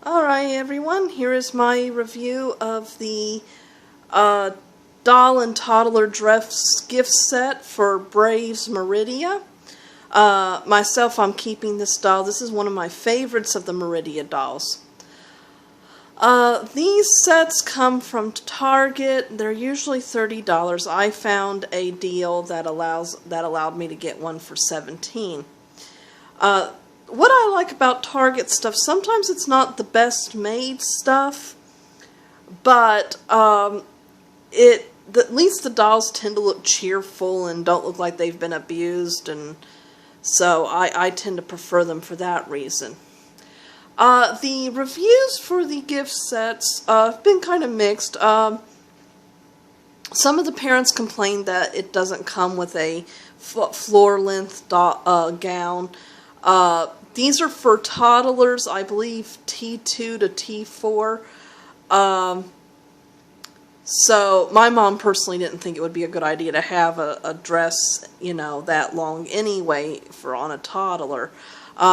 Alright everyone, here is my review of the Doll and Toddler Dress gift set for Brave's Merida. Myself, I'm keeping this doll. This is one of my favorites of the Merida dolls. These sets come from Target. They're usually $30. I found a deal that allowed me to get one for $17. What I like about Target stuff, sometimes it's not the best made stuff, but at least the dolls tend to look cheerful and don't look like they've been abused, and so I tend to prefer them for that reason. The reviews for the gift sets have been kind of mixed. Some of the parents complained that it doesn't come with a floor-length gown. These are for toddlers, I believe T2 to T4. So my mom personally didn't think it would be a good idea to have a dress, you know, that long anyway on a toddler.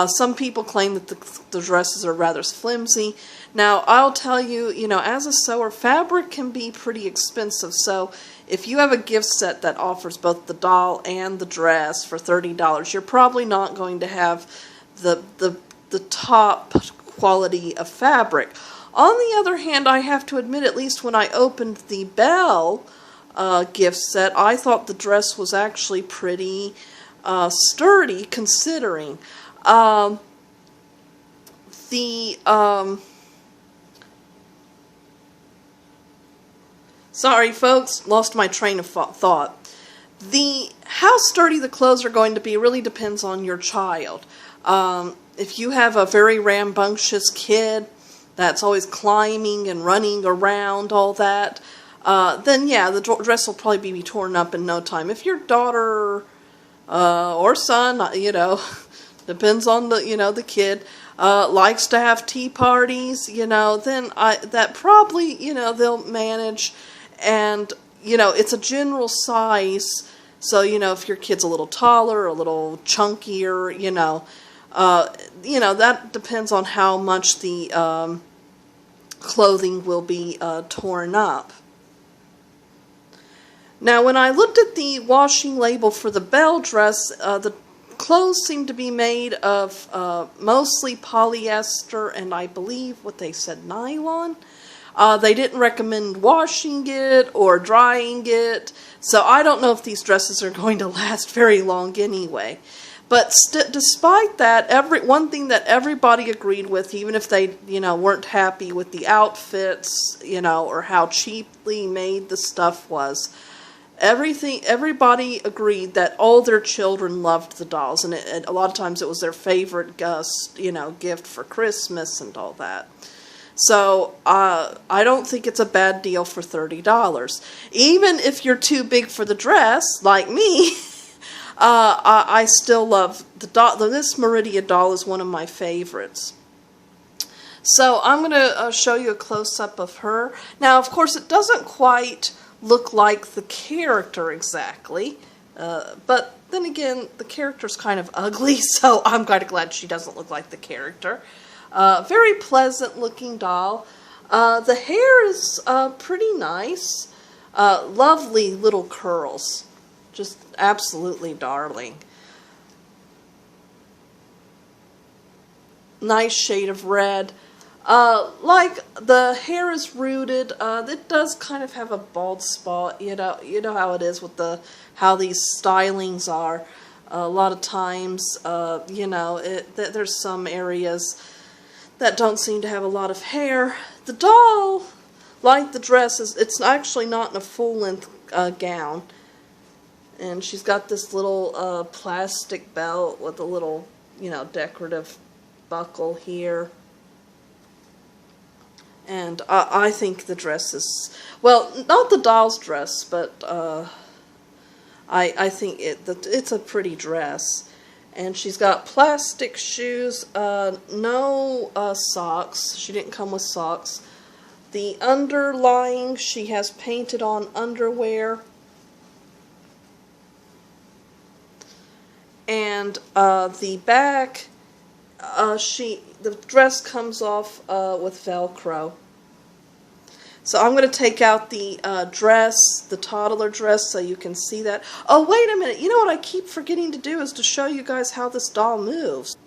Some people claim that the dresses are rather flimsy. Now, I'll tell you, you know, as a sewer, fabric can be pretty expensive. So if you have a gift set that offers both the doll and the dress for $30, you're probably not going to have the top quality of fabric. On the other hand, I have to admit, at least when I opened the Belle gift set, I thought the dress was actually pretty sturdy, considering. Sorry folks, lost my train of thought. How sturdy the clothes are going to be really depends on your child. If you have a very rambunctious kid that's always climbing and running around, all that, then yeah, the dress will probably be torn up in no time. If your daughter or son, you know, depends on the kid, likes to have tea parties, you know, then that probably, you know, they'll manage. And, you know, it's a general size, so, you know, if your kid's a little taller, a little chunkier, you know, that depends on how much the clothing will be torn up. Now, when I looked at the washing label for the Belle dress, the clothes seem to be made of mostly polyester and I believe what they said, nylon. They didn't recommend washing it or drying it, so I don't know if these dresses are going to last very long anyway. But despite that, one thing that everybody agreed with, even if they, you know, weren't happy with the outfits, you know, or how cheaply made the stuff was, everybody agreed that all their children loved the dolls, and a lot of times it was their favorite, you know, gift for Christmas and all that. So, I don't think it's a bad deal for $30. Even if you're too big for the dress, like me, I still love the doll. This Merida doll is one of my favorites. So, I'm going to show you a close-up of her. Now, of course, it doesn't quite look like the character exactly, but then again, the character's kind of ugly, so I'm kind of glad she doesn't look like the character. Very pleasant looking doll. The hair is pretty nice. Lovely little curls. Just absolutely darling. Nice shade of red. Like the hair is rooted. It does kind of have a bald spot. You know how it is with how these stylings are. A lot of times, you know, there's some areas that don't seem to have a lot of hair. The doll, like the dress, it's actually not in a full-length gown. And she's got this little plastic belt with a little, you know, decorative buckle here. And I think the dress is, well, not the doll's dress, but I think it's a pretty dress. And she's got plastic shoes, no socks. She didn't come with socks. The underlying, she has painted on underwear. And the back the dress comes off with Velcro. So I'm going to take out the dress, the toddler dress, so you can see that. Oh, wait a minute. You know what I keep forgetting to do is to show you guys how this doll moves.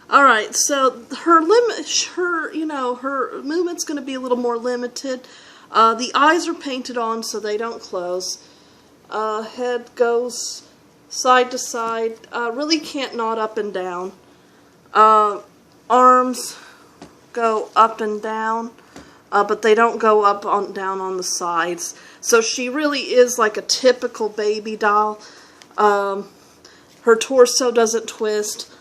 Alright, so her movement's going to be a little more limited. The eyes are painted on so they don't close. Head goes side to side. Really can't nod up and down. Arms go up and down, but they don't go up on down on the sides. So she really is like a typical baby doll. Her torso doesn't twist.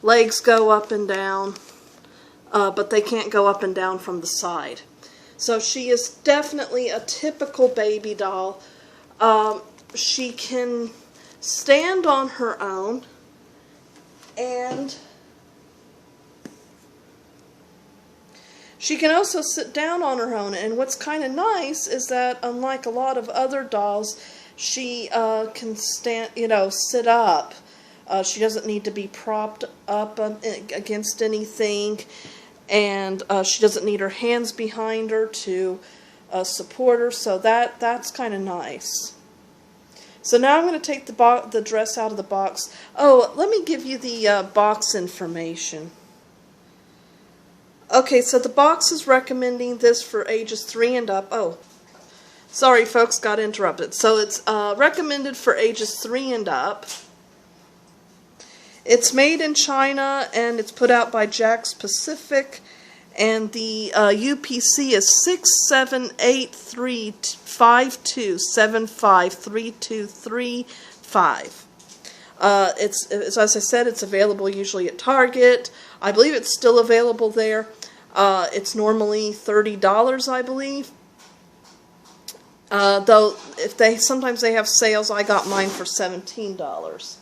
Legs go up and down, but they can't go up and down from the side. So she is definitely a typical baby doll. She can stand on her own, and she can also sit down on her own. And what's kind of nice is that, unlike a lot of other dolls, she can stand, sit up. She doesn't need to be propped up against anything, and she doesn't need her hands behind her to support her, so that's kind of nice. So now I'm going to take the dress out of the box. Oh, let me give you the box information. Okay, so the box is recommending this for ages 3 and up. Oh, sorry folks, got interrupted. So it's recommended for ages 3 and up. It's made in China, and it's put out by Jakks Pacific, and the UPC is 678352753235. It's, as I said, it's available usually at Target. I believe it's still available there. It's normally $30, I believe. Though sometimes they have sales. I got mine for $17.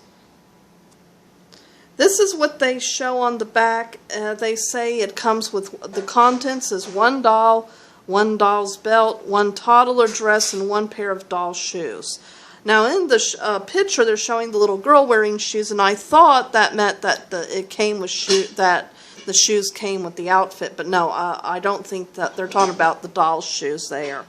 This is what they show on the back. They say it comes with, the contents is 1 doll, 1 doll's belt, 1 toddler dress, and 1 pair of doll shoes. Now in the picture they're showing the little girl wearing shoes, and I thought that meant that it came with that the shoes came with the outfit, but no, I don't think that they're talking about the doll's shoes there.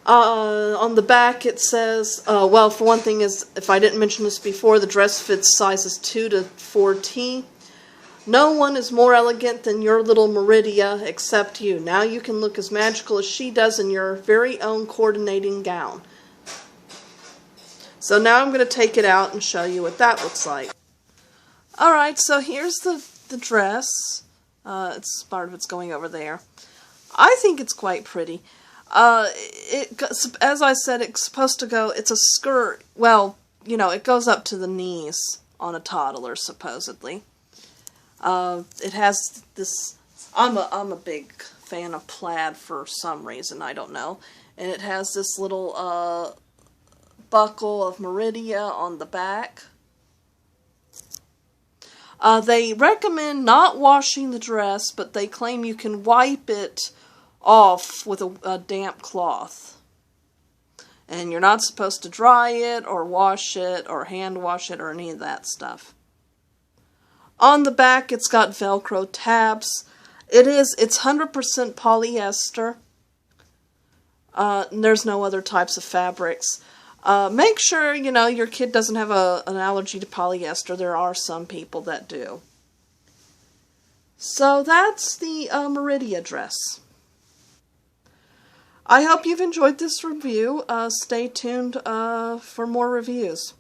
On the back it says, well, for one thing, is, if I didn't mention this before, the dress fits sizes 2 to 4T. No one is more elegant than your little Merida except you. Now you can look as magical as she does in your very own coordinating gown. So now I'm going to take it out and show you what that looks like. Alright, so here's the dress. It's part of it's going over there. I think it's quite pretty. As I said, it's supposed to go, it's a skirt, well, it goes up to the knees on a toddler, supposedly. It has this, I'm a big fan of plaid for some reason, I don't know, and it has this little, buckle of Merida on the back. They recommend not washing the dress, but they claim you can wipe it off with a damp cloth, and you're not supposed to dry it or wash it or hand wash it or any of that stuff. On the back it's got Velcro tabs. It's 100% polyester. And there's no other types of fabrics. Make sure your kid doesn't have an allergy to polyester. There are some people that do. So that's the Merida dress. I hope you've enjoyed this review. Stay tuned for more reviews.